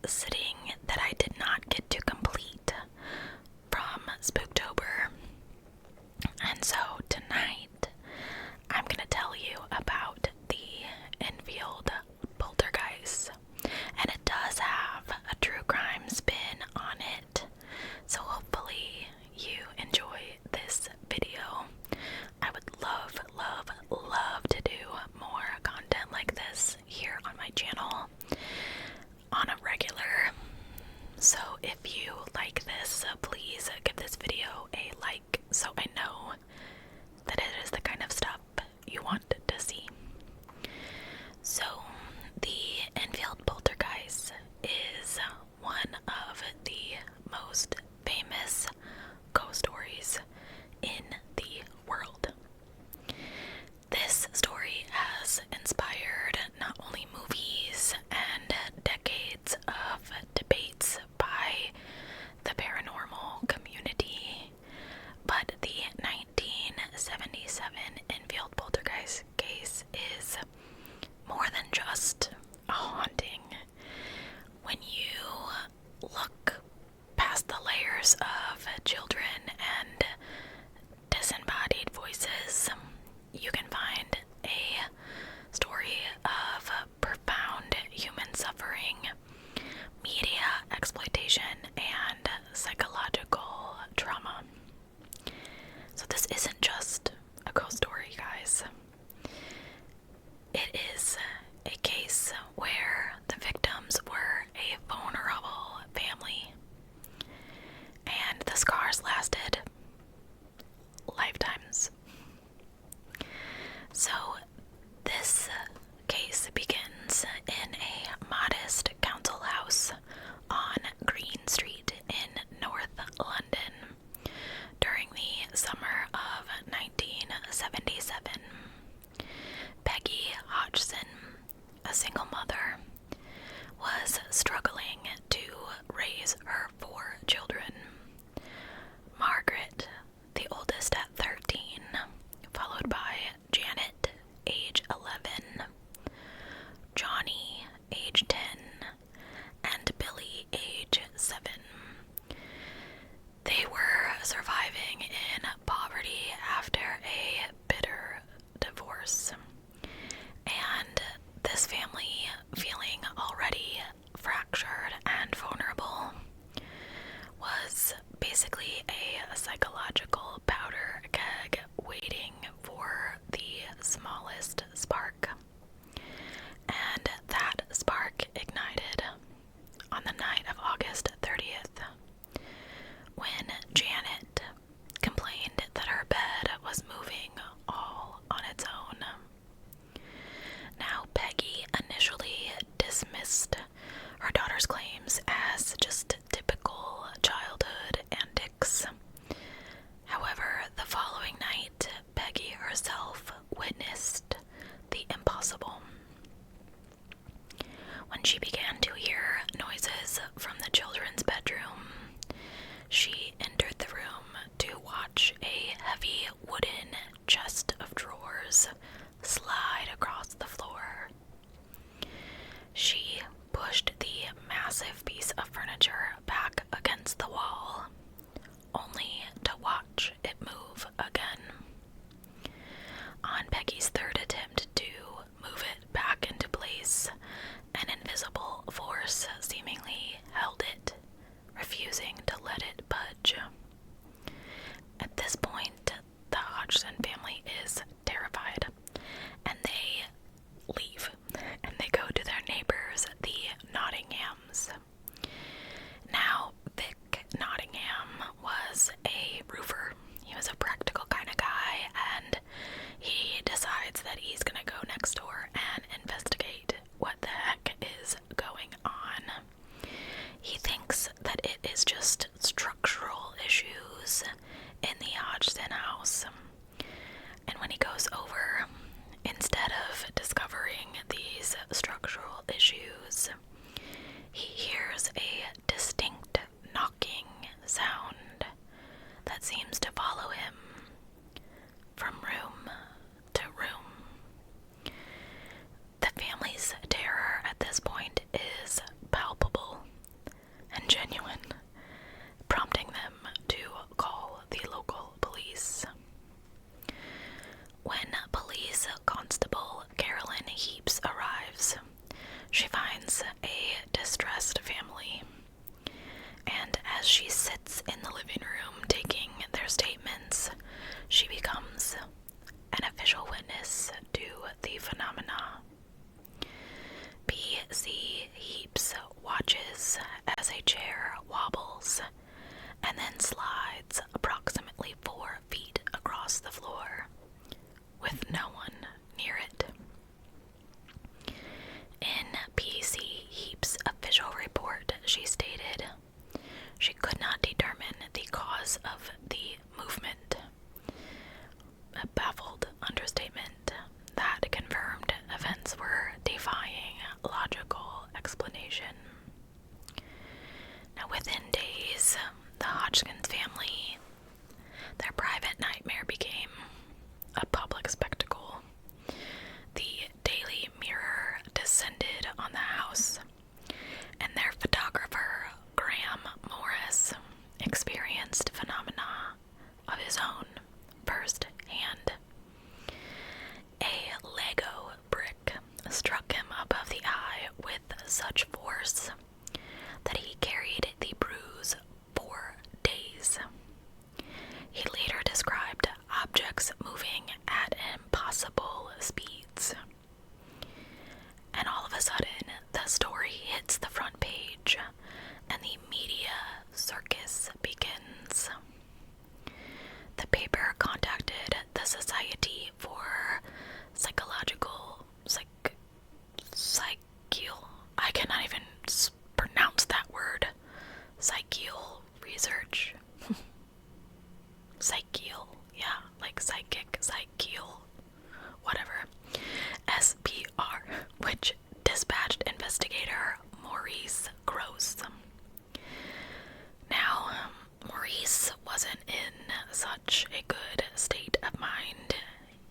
sitting that I did not get to complete from Spooktober. And so tonight, I'm going to tell you about the Enfield Poltergeist. And it does have a true crime spin on it. So hopefully you enjoy this video. I would love to do more content like this here on my channel on a regular. So if you like this, please give this video a like so I know that it is the kind of stuff you want to see. So the Enfield Poltergeist is one of the most famous ghost stories in the world. This story has inspired not only movies and decades of debates by the paranormal community, but the 1977 Enfield Poltergeist case is more than just a haunting. When you look past the layers of children and disembodied voices, you can find a story of profound human suffering, media exploitation, and psychological trauma. So this isn't just a ghost story, guys. It is a case where the victims were a vulnerable family, and the scars lasted lifetimes. So this case begins in a modest council house on Green Street in North London during the summer of 1977. Peggy Hodgson, a single mother, was struggling to raise her 4 children. Margaret, the oldest at 13, followed by Janet, age 11, Johnny, age 10, and Billy, age 7. They were surviving in poverty after a bitter divorce, and this family, feeling already fractured and vulnerable, was basically a psychological powder keg waiting for the smallest spark. And that spark ignited on the night of August 30th, when Janet complained that her bed was moving all on its own. Now, Peggy initially dismissed her daughter's claims as just typical childhood antics. However, the following night, Peggy herself witnessed the impossible. When she began to hear noises from the children's bedroom, she entered the room to watch a heavy wooden chest of drawers slide across the floor. She pushed the massive piece of furniture days, the Hodgson family, their private nightmare became a public spectacle. The Daily Mirror descended on the house, and their photographer, Graham Morris, experienced phenomena of his own firsthand. A Lego brick struck him above the eye with such force that he carried the bruise for days. He later described objects moving at impossible speeds. And all of a sudden, the story hits the front page, and the media circus begins. The paper contacted the Society for Psychological I cannot even pronounce that word. Psychial research. Psychial, yeah, like psychic, psychial, whatever. SPR, which dispatched investigator Maurice Gross. Now, Maurice wasn't in such a good state of mind.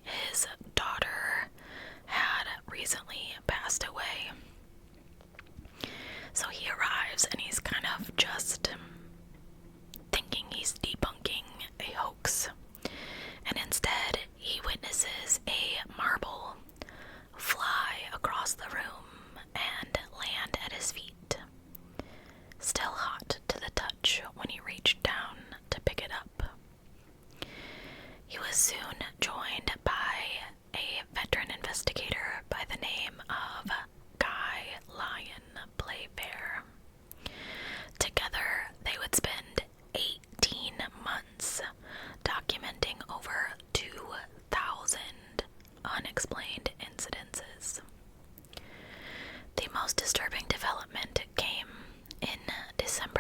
His daughter had recently passed away. So he arrives and he's kind of just thinking he's debunking a hoax. And instead, he witnesses a marble fly across the room and land at his feet. Still hot to the touch when he reached down to pick it up. He was soon joined by a veteran investigator by the name of Guy Lyon Playfair. Together, they would spend 18 months documenting over 2,000 unexplained incidences. The most disturbing development came in December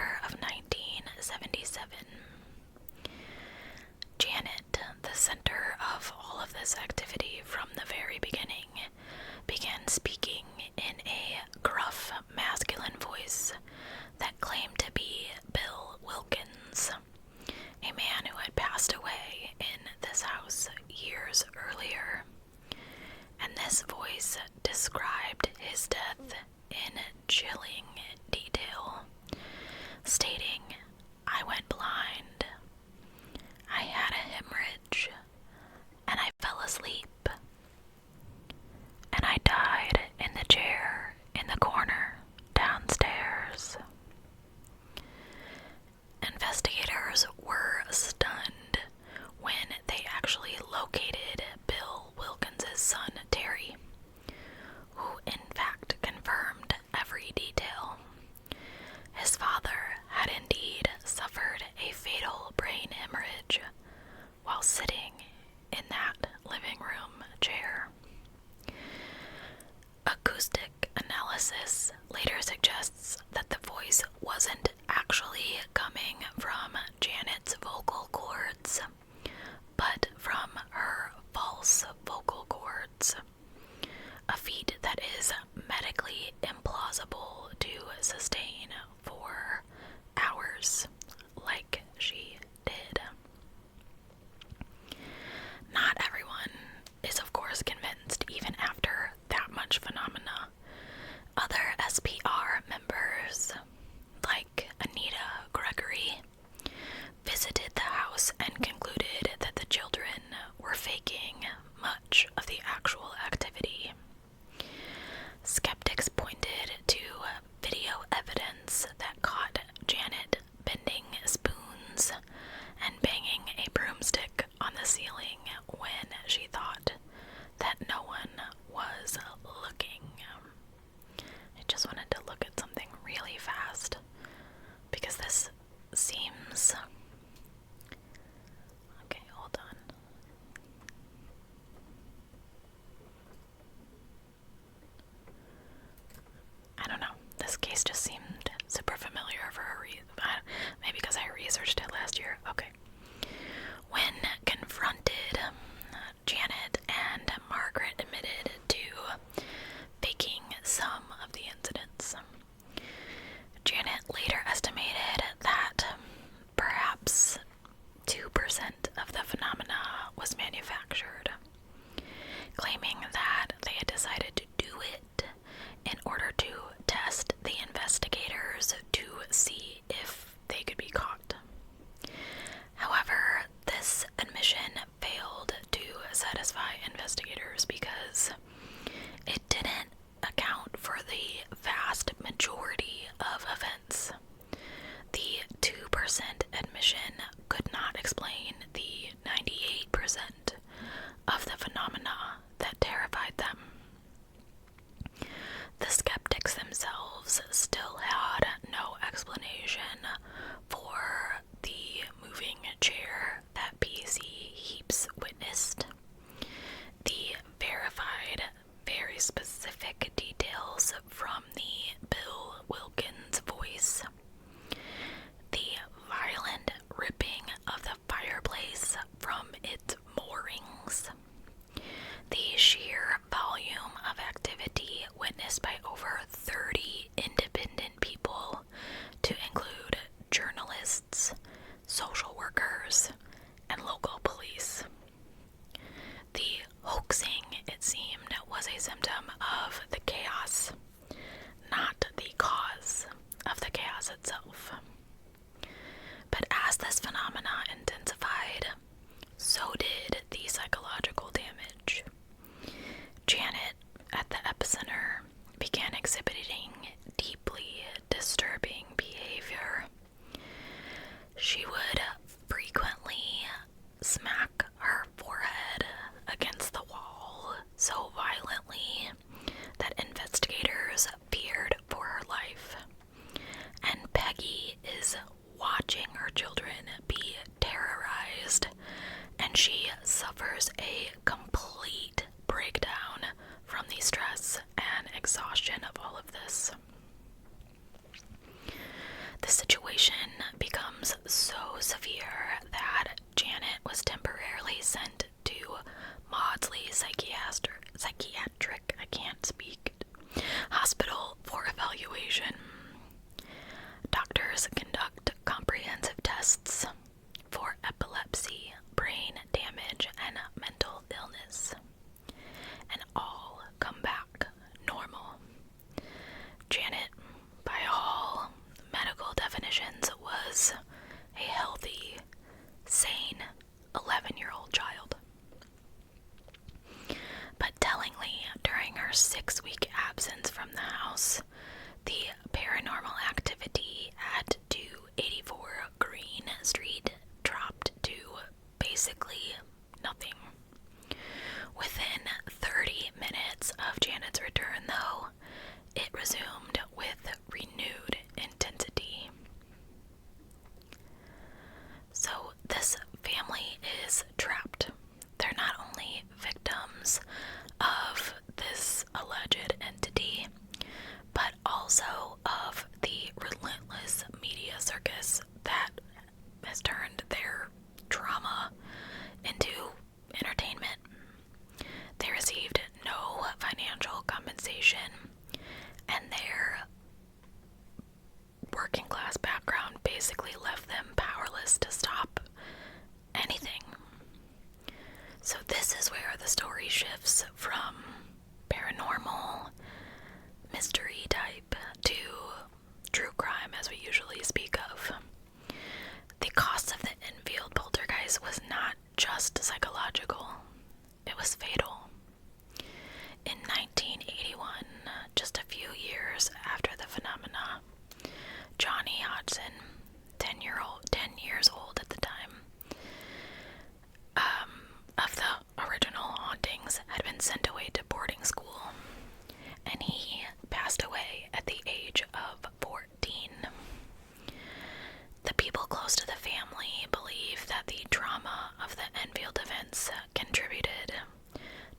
glass itself. But as this phenomena intensified, so did the psychological damage. Janet, at the epicenter, began exhibiting deeply disturbing behavior. She would frequently smack her forehead against the wall so violently that investigators feared for her life. And Peggy is watching her children be terrorized, and she suffers a complete breakdown from the stress and exhaustion of all of this. The situation becomes so severe that Janet was temporarily sent to Maudsley Psychiatric Hospital for evaluation. Doctors conduct comprehensive tests for epilepsy, brain damage, and mental illness, and all come back normal. Janet, by all medical definitions, was a healthy, sane 11-year-old child. But tellingly, during her 6-week absence from the house, the paranormal activity at 284 Green Street dropped to basically nothing. Within 30 minutes of Janet's return, though, it resumed with renewed intensity. So this family is trapped. They're not only victims of this alleged entity, but also of the relentless media circus that has turned their trauma into entertainment. They received no financial compensation, and their working class background basically left them powerless to stop anything. So this is where the story shifts from paranormal, mystery type to true crime as we usually speak of. The cost of the Enfield poltergeist was not just psychological, it was fatal. In 1981, just a few years after the phenomena, Johnny Hodgson, 10 years old at the time, of the original hauntings, had been sent away to boarding school, and he passed away at the age of 14. The people close to the family believe that the trauma of the Enfield events contributed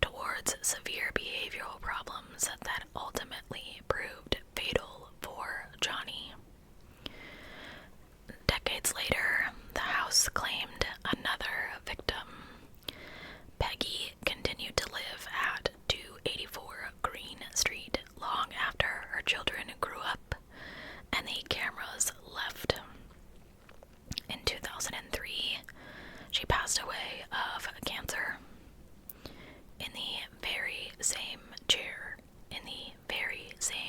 towards severe behavioral problems that ultimately proved fatal for Johnny. Decades later, the house claimed another victim. Peggy continued to live at 284 Green Street long after her children grew up and the cameras left. In 2003, she passed away of cancer in the very same chair, in the very same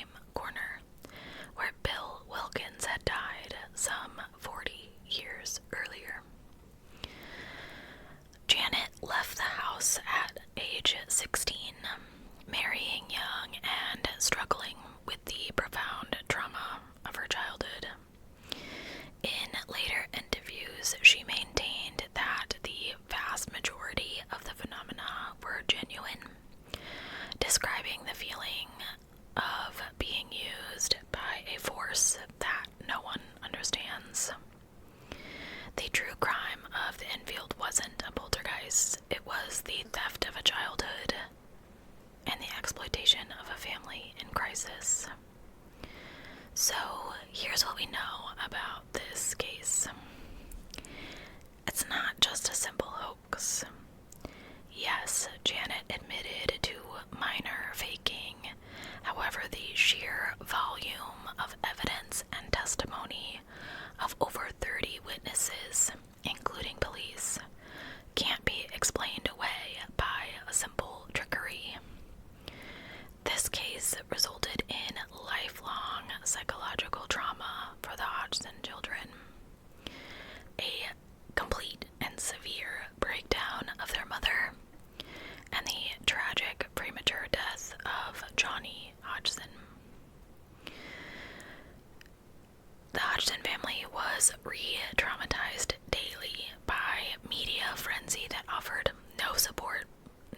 family was re-traumatized daily by media frenzy that offered no support,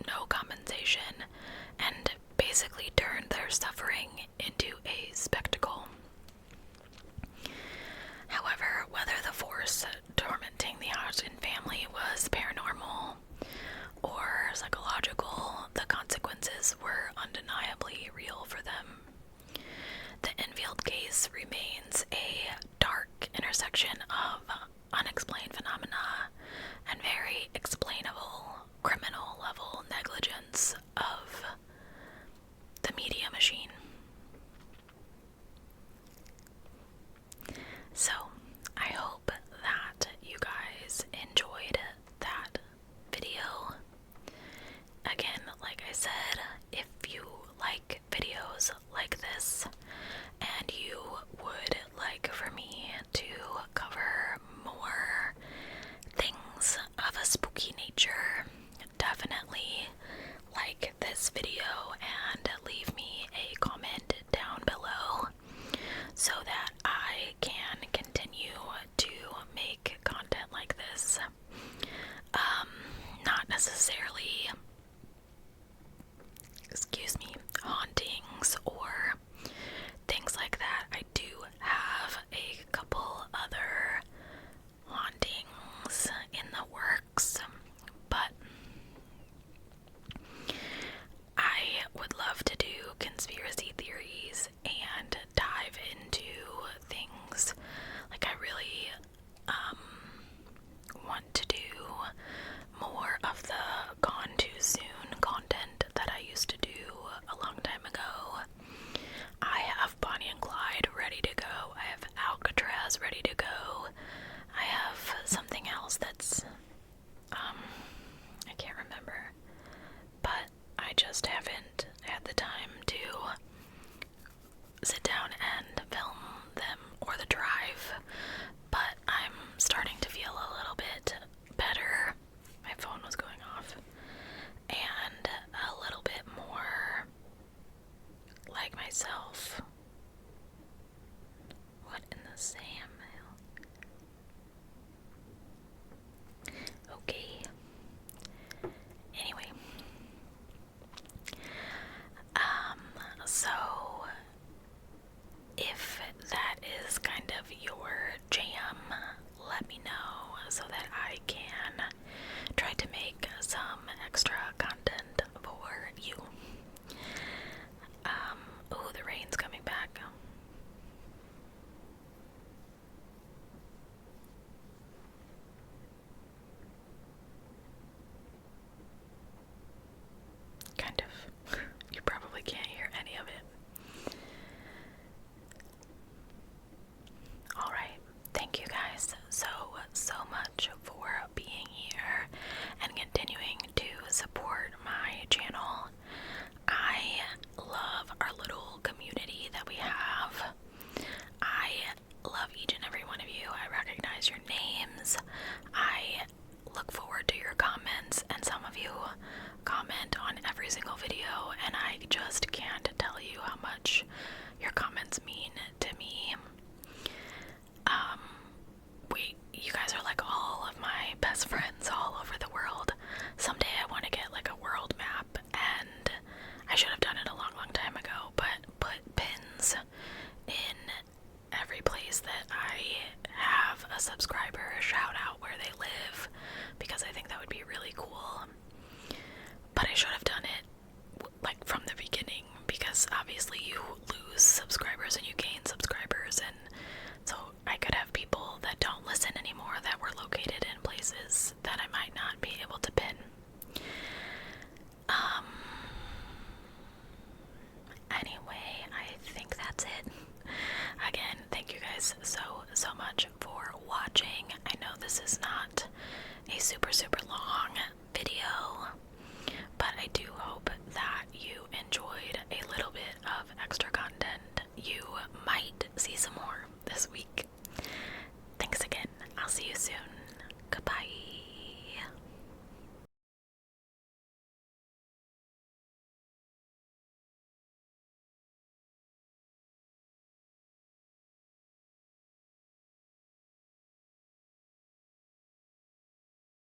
no compensation, and basically turned their suffering into a spectacle. However, whether the force tormenting the Hodgson family was paranormal or psychological, the consequences were undeniably real for them. The Enfield case remains a dark intersection of unexplained phenomena and very explainable criminal level negligence of the media machine. So, I hope that you guys enjoyed that video. Again, like I said, if you like videos like this and you would like for me to cover more things of a spooky nature, definitely like this video and leave me a comment down below so that I can continue to make content like this. Not necessarily, hauntings or things like that. I do have a couple other hauntings in the works, but I would love to do conspiracy theories and dive into things. Like, I really want to do more of the gone too soon content that I used to do a long time ago. I have Bonnie and Clyde ready to go. I have Alcatraz ready to go. I have something else that's I can't remember, but I just haven't had the time to sit down and film them or the drive, but I'm starting to feel a little bit better. My phone was going off, and a little bit more like myself. What in the Sam? Okay. Anyway. So if that is kind of your jam, let me know so that I can try to make some extra content for you. Oh, the rain's coming back. Kind of. You probably can't hear any of it. Alright, thank you guys so much for being here and continuing to support my channel. I love our little community that we have. I love each and every one of you. I recognize your names. I look forward to your comments, and some of you comment on every single video, and I just can't tell you how much your comments mean to me. You guys are like all of my best friends all over the world. Someday I want to get like a world map, and I should have done it a long time ago, but put pins in every place that I have a subscriber shout out where they live, because I think that would be really cool. But I should have done it like from the beginning, because obviously you lose subscribers and you gain subscribers, and so I could have people that don't listen anymore that were located in places that I might not be able to pin. Anyway, I think that's it. Again, thank you guys so much for watching. I know this is not a super long video, but I do hope that you enjoyed a little bit of extra content. You might see some more this week. Thanks again. I'll see you soon.